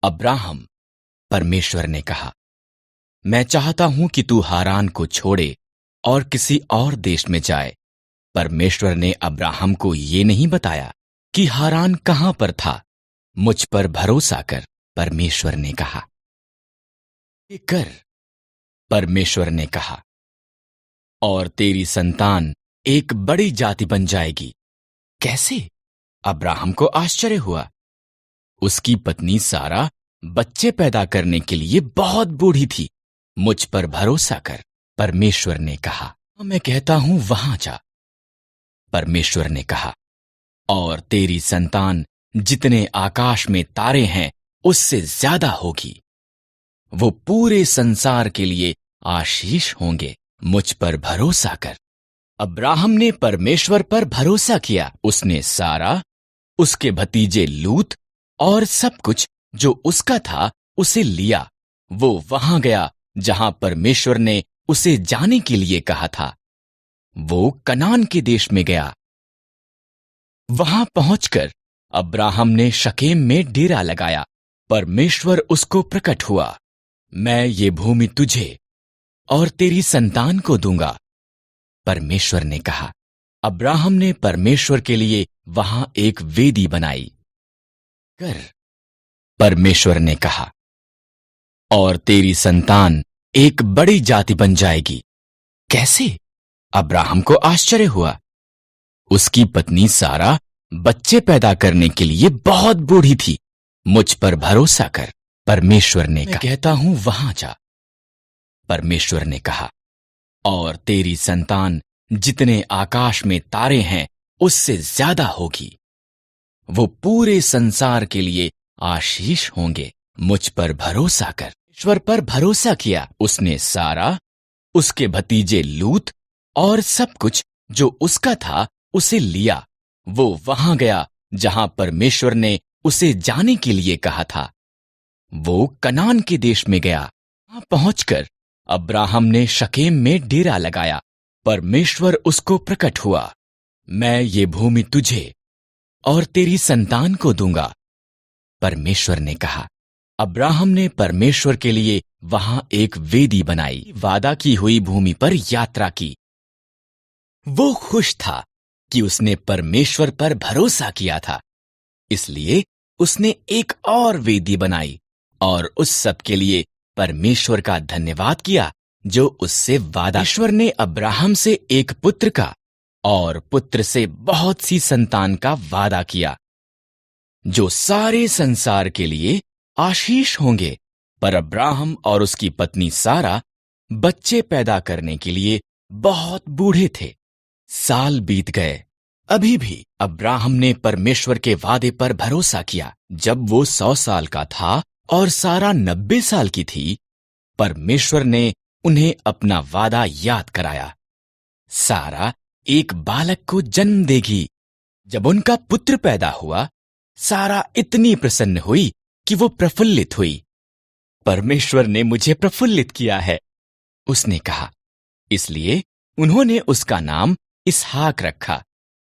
Abraham, परमेश्वर ने कहा, मैं चाहता हूं कि तू हारान को छोड़े और किसी और देश में जाए। परमेश्वर ने अब्राहम को ये नहीं बताया कि हारान कहां पर था। मुझ पर भरोसा कर, परमेश्वर ने कहा। ये कर, परमेश्वर ने कहा, और तेरी संतान एक बड़ी जाति बन जाएगी। कैसे? अब्राहम को आश्चर्य हुआ। उसकी पत्नी सारा बच्चे पैदा करने के लिए बहुत बूढ़ी थी। मुझ पर भरोसा कर, परमेश्वर ने कहा। मैं कहता हूं वहां जा, परमेश्वर ने कहा, और तेरी संतान जितने आकाश में तारे हैं उससे ज्यादा होगी। वो पूरे संसार के लिए आशीष होंगे। मुझ पर भरोसा कर। अब्राहम ने परमेश्वर पर भरोसा किया। उसने सारा, उसके भतीजे लूत और सब कुछ जो उसका था उसे लिया। वो वहां गया जहां परमेश्वर ने उसे जाने के लिए कहा था। वो कनान के देश में गया। वहां पहुंचकर अब्राहम ने शकेम में डेरा लगाया। परमेश्वर उसको प्रकट हुआ। मैं ये भूमि तुझे और तेरी संतान को दूंगा, परमेश्वर ने कहा। अब्राहम ने परमेश्वर के लिए वहां एक वेदी बनाई। कर, परमेश्वर ने कहा, और तेरी संतान एक बड़ी जाति बन जाएगी। कैसे? अब्राहम को आश्चर्य हुआ। उसकी पत्नी सारा बच्चे पैदा करने के लिए बहुत बूढ़ी थी। मुझ पर भरोसा कर, परमेश्वर ने कहा। मैं कहता हूं वहां जा, परमेश्वर ने कहा, और तेरी संतान जितने आकाश में तारे हैं उससे ज्यादा होगी। वो पूरे संसार के लिए आशीष होंगे। मुझ पर भरोसा कर। ईश्वर पर भरोसा किया। उसने सारा, उसके भतीजे लूत और सब कुछ जो उसका था उसे लिया। वो वहां गया जहां परमेश्वर ने उसे जाने के लिए कहा था। वो कनान के देश में गया। वहां पहुंचकर अब्राहम ने शकेम में डेरा लगाया। परमेश्वर उसको प्रकट हुआ। मैं ये भूमि तुझे और तेरी संतान को दूंगा, परमेश्वर ने कहा। अब्राहम ने परमेश्वर के लिए वहां एक वेदी बनाई। वादा की हुई भूमि पर यात्रा की। वो खुश था कि उसने परमेश्वर पर भरोसा किया था, इसलिए उसने एक और वेदी बनाई और उस सब के लिए परमेश्वर का धन्यवाद किया जो उससे वादा। ईश्वर ने अब्राहम से एक पुत्र का और पुत्र से बहुत सी संतान का वादा किया जो सारे संसार के लिए आशीष होंगे। पर अब्राहम और उसकी पत्नी सारा बच्चे पैदा करने के लिए बहुत बूढ़े थे। साल बीत गए। अभी भी अब्राहम ने परमेश्वर के वादे पर भरोसा किया। जब वो 100 साल का था और सारा 90 साल की थी, परमेश्वर ने उन्हें अपना वादा याद कराया। सारा एक बालक को जन्म देगी। जब उनका पुत्र पैदा हुआ, सारा इतनी प्रसन्न हुई कि वो प्रफुल्लित हुई। परमेश्वर ने मुझे प्रफुल्लित किया है, उसने कहा। इसलिए उन्होंने उसका नाम इसहाक रखा,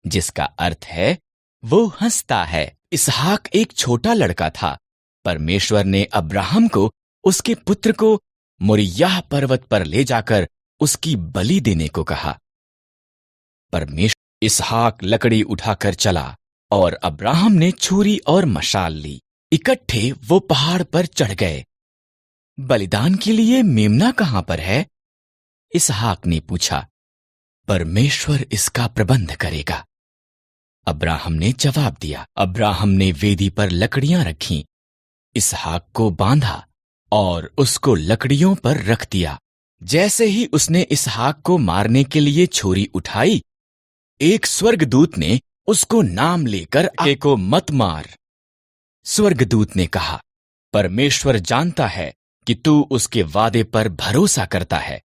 जिसका अर्थ है वो हंसता है। इसहाक एक छोटा लड़का था। परमेश्वर ने अब्राहम को उसके पुत्र को मोरिय्याह पर्वत पर ले जाकर उसकी बलि देने को कहा। परमेश्वर इसहाक लकड़ी उठाकर चला और अब्राहम ने छुरी और मशाल ली। इकट्ठे वो पहाड़ पर चढ़ गए। बलिदान के लिए मेमना कहां पर है? इसहाक ने पूछा। परमेश्वर इसका प्रबंध करेगा, अब्राहम ने जवाब दिया। अब्राहम ने वेदी पर लकड़ियां रखीं, इसहाक को बांधा और उसको लकड़ियों पर रख दिया। जैसे ही उसने इसहाक को मारने के लिए छुरी उठाई, एक स्वर्गदूत ने उसको नाम लेकर आगे को मत मार। स्वर्गदूत ने कहा, परमेश्वर जानता है कि तू उसके वादे पर भरोसा करता है